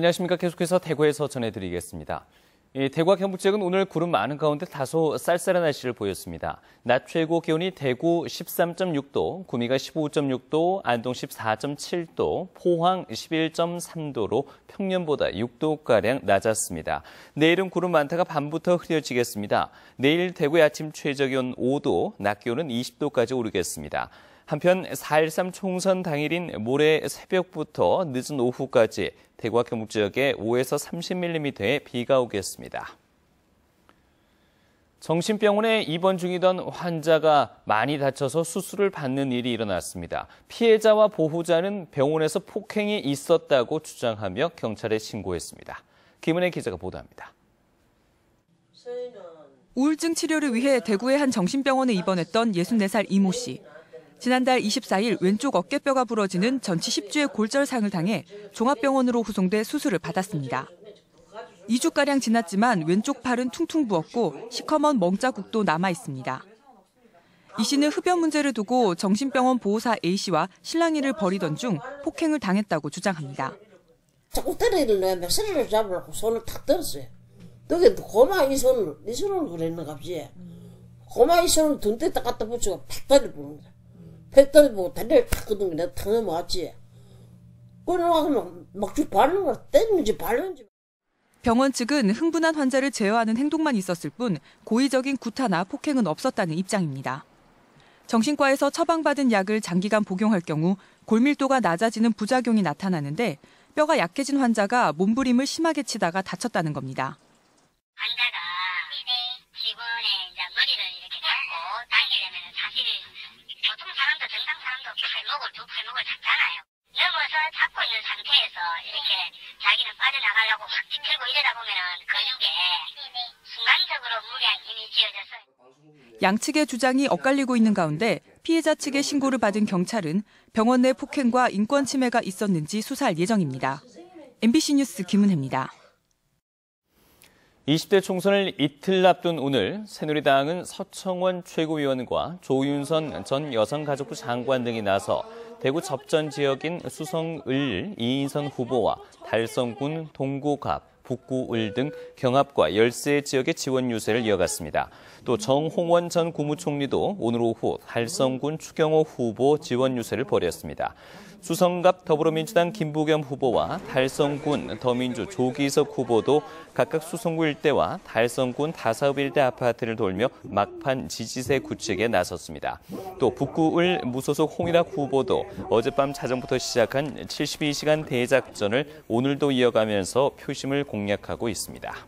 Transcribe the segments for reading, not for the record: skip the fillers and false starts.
안녕하십니까. 계속해서 대구에서 전해드리겠습니다. 대구와 경북 지역은 오늘 구름 많은 가운데 다소 쌀쌀한 날씨를 보였습니다. 낮 최고 기온이 대구 13.6도, 구미가 15.6도, 안동 14.7도, 포항 11.3도로 평년보다 6도가량 낮았습니다. 내일은 구름 많다가 밤부터 흐려지겠습니다. 내일 대구의 아침 최저기온 5도, 낮 기온은 20도까지 오르겠습니다. 한편 4.13 총선 당일인 모레 새벽부터 늦은 오후까지 대구와 경북 지역에 5에서 30mm의 비가 오겠습니다. 정신병원에 입원 중이던 환자가 많이 다쳐서 수술을 받는 일이 일어났습니다. 피해자와 보호자는 병원에서 폭행이 있었다고 주장하며 경찰에 신고했습니다. 김은혜 기자가 보도합니다. 우울증 치료를 위해 대구의 한 정신병원에 입원했던 64살 이모 씨. 지난달 24일 왼쪽 어깨뼈가 부러지는 전치 10주의 골절상을 당해 종합병원으로 후송돼 수술을 받았습니다. 2주가량 지났지만 왼쪽 팔은 퉁퉁 부었고 시커먼 멍자국도 남아 있습니다. 이 씨는 흡연 문제를 두고 정신병원 보호사 A씨와 실랑이를 벌이던 중 폭행을 당했다고 주장합니다. 자꾸 때리길래 맥스리를 잡으려고 손을 탁 들었어요. 너게 고마 이 손을 그랬는가 보지. 고마 이 손을 등 때 딱 갖다 붙이고 팍 때려보는 거야. 팩터리 보고 다리를 탁 끄던 게 내가 탁 넘어갔지. 그러면 막죽 바르는 걸 때리는지 바르는지. 병원 측은 흥분한 환자를 제어하는 행동만 있었을 뿐 고의적인 구타나 폭행은 없었다는 입장입니다. 정신과에서 처방받은 약을 장기간 복용할 경우 골밀도가 낮아지는 부작용이 나타나는데 뼈가 약해진 환자가 몸부림을 심하게 치다가 다쳤다는 겁니다. 환자가 직원의 머리를 이렇게 잡고 당기려면 사실 보통 사람도 정상 사람도 두 팔목을 잡잖아요. 넘어서 잡고 있는 상태에서 이렇게 자기는 빠져나가려고 확 뒤틀고 이러다 보면은 근육에 순간적으로 무리한 힘이 쥐어져서. 양측의 주장이 엇갈리고 있는 가운데 피해자 측의 신고를 받은 경찰은 병원 내 폭행과 인권 침해가 있었는지 수사할 예정입니다. MBC 뉴스 김은혜입니다. 20대 총선을 이틀 앞둔 오늘 새누리당은 서청원 최고위원과 조윤선 전 여성가족부 장관 등이 나서 대구 접전 지역인 수성을 이인선 후보와 달성군 동구갑, 북구을 등 경합과 열세 지역의 지원 유세를 이어갔습니다. 또 정홍원 전 국무총리도 오늘 오후 달성군 추경호 후보 지원 유세를 벌였습니다. 수성갑 더불어민주당 김부겸 후보와 달성군 더민주 조기석 후보도 각각 수성구 일대와 달성군 다사읍 일대 아파트를 돌며 막판 지지세 구축에 나섰습니다. 또 북구을 무소속 홍일학 후보도 어젯밤 자정부터 시작한 72시간 대작전을 오늘도 이어가면서 표심을 공략하고 있습니다.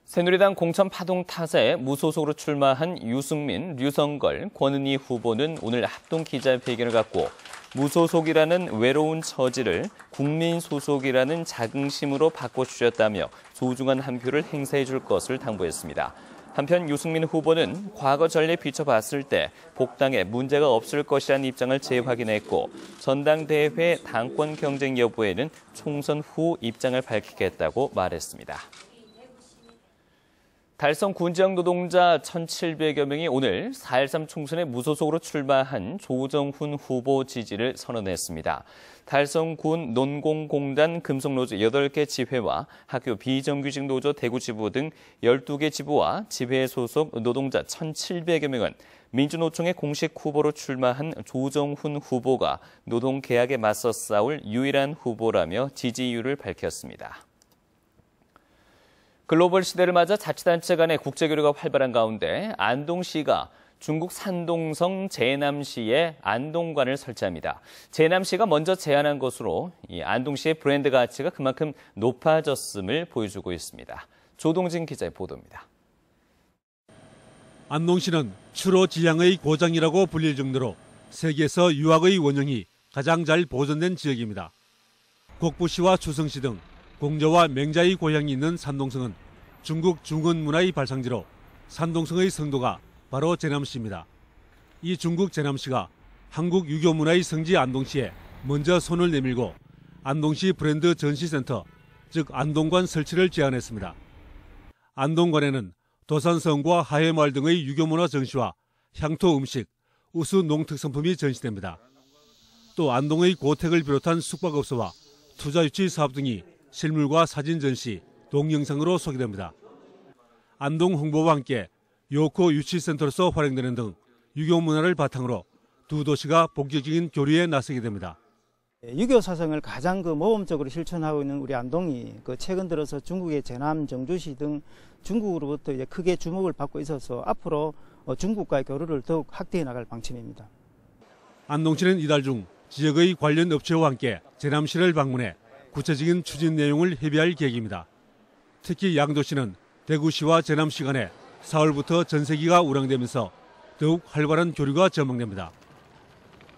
새누리당 공천 파동 탓에 무소속으로 출마한 유승민, 류성걸, 권은희 후보는 오늘 합동 기자회견을 갖고 무소속이라는 외로운 처지를 국민 소속이라는 자긍심으로 바꿔주셨다며 소중한 한 표를 행사해 줄 것을 당부했습니다. 한편 유승민 후보는 과거 전례 비춰봤을 때 복당에 문제가 없을 것이라는 입장을 재확인했고 전당대회 당권 경쟁 여부에는 총선 후 입장을 밝히겠다고 말했습니다. 달성 군지역 노동자 1,700여 명이 오늘 4.13 총선에 무소속으로 출마한 조정훈 후보 지지를 선언했습니다. 달성군 논공공단 금속노조 8개 지회와 학교 비정규직 노조 대구지부 등 12개 지부와 지회 소속 노동자 1,700여 명은 민주노총의 공식 후보로 출마한 조정훈 후보가 노동계약에 맞서 싸울 유일한 후보라며 지지 이유를 밝혔습니다. 글로벌 시대를 맞아 자치단체 간의 국제교류가 활발한 가운데 안동시가 중국 산동성 제남시에 안동관을 설치합니다. 제남시가 먼저 제안한 것으로 이 안동시의 브랜드 가치가 그만큼 높아졌음을 보여주고 있습니다. 조동진 기자의 보도입니다. 안동시는 추로 지향의 고장이라고 불릴 정도로 세계에서 유학의 원형이 가장 잘 보존된 지역입니다. 곡부시와 추성시 등 공저와 맹자의 고향이 있는 산동성은 중국 중원 문화의 발상지로 산동성의 성도가 바로 제남시입니다. 이 중국 제남시가 한국 유교 문화의 성지 안동시에 먼저 손을 내밀고 안동시 브랜드 전시센터, 즉 안동관 설치를 제안했습니다. 안동관에는 도산성과 하회마을 등의 유교문화 전시와 향토 음식, 우수 농특산품이 전시됩니다. 또 안동의 고택을 비롯한 숙박업소와 투자 유치 사업 등이 실물과 사진 전시, 동영상으로 소개됩니다. 안동 홍보와 함께 요코 유치센터로서 활용되는 등 유교 문화를 바탕으로 두 도시가 본격적인 교류에 나서게 됩니다. 유교 사상을 가장 모범적으로 실천하고 있는 우리 안동이 최근 들어서 중국의 제남, 정주시 등 중국으로부터 크게 주목을 받고 있어서 앞으로 중국과의 교류를 더욱 확대해 나갈 방침입니다. 안동시는 이달 중 지역의 관련 업체와 함께 제남시를 방문해 구체적인 추진 내용을 협의할 계획입니다. 특히 양도시는 대구시와 제남시 간에 4월부터 전세기가 운항되면서 더욱 활발한 교류가 전망됩니다.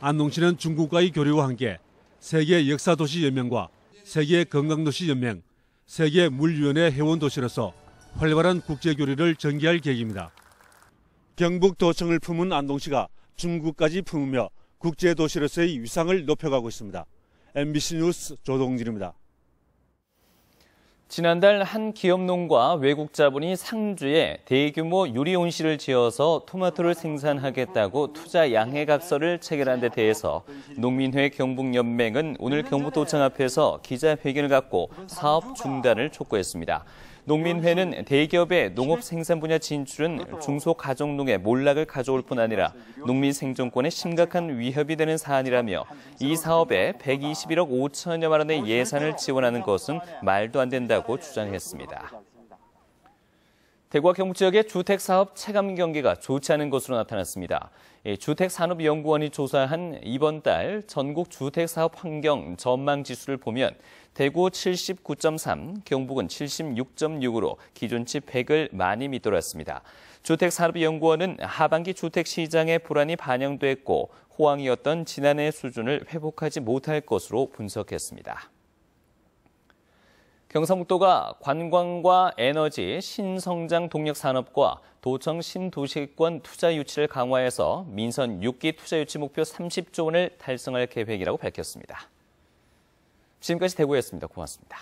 안동시는 중국과의 교류와 함께 세계 역사도시연맹과 세계 건강도시연맹, 세계물위원회 회원도시로서 활발한 국제교류를 전개할 계획입니다. 경북도청을 품은 안동시가 중국까지 품으며 국제도시로서의 위상을 높여가고 있습니다. MBC 뉴스 조동진입니다. 지난달 한 기업농가 외국 자본이 상주에 대규모 유리 온실을 지어서 토마토를 생산하겠다고 투자 양해각서를 체결한 데 대해서 농민회 경북연맹은 오늘 경북도청 앞에서 기자회견을 갖고 사업 중단을 촉구했습니다. 농민회는 대기업의 농업 생산 분야 진출은 중소가정농의 몰락을 가져올 뿐 아니라 농민 생존권에 심각한 위협이 되는 사안이라며 이 사업에 121억 5천여만 원의 예산을 지원하는 것은 말도 안 된다고 주장했습니다. 대구와 경북 지역의 주택사업 체감 경기가 좋지 않은 것으로 나타났습니다. 주택산업연구원이 조사한 이번 달 전국 주택사업 환경 전망지수를 보면 대구 79.3, 경북은 76.6으로 기준치 100을 많이 밑돌았습니다. 주택산업연구원은 하반기 주택시장의 불안이 반영됐고 호황이었던 지난해 수준을 회복하지 못할 것으로 분석했습니다. 경상북도가 관광과 에너지, 신성장 동력 산업과 도청 신도시권 투자 유치를 강화해서 민선 6기 투자 유치 목표 30조 원을 달성할 계획이라고 밝혔습니다. 지금까지 대구였습니다. 고맙습니다.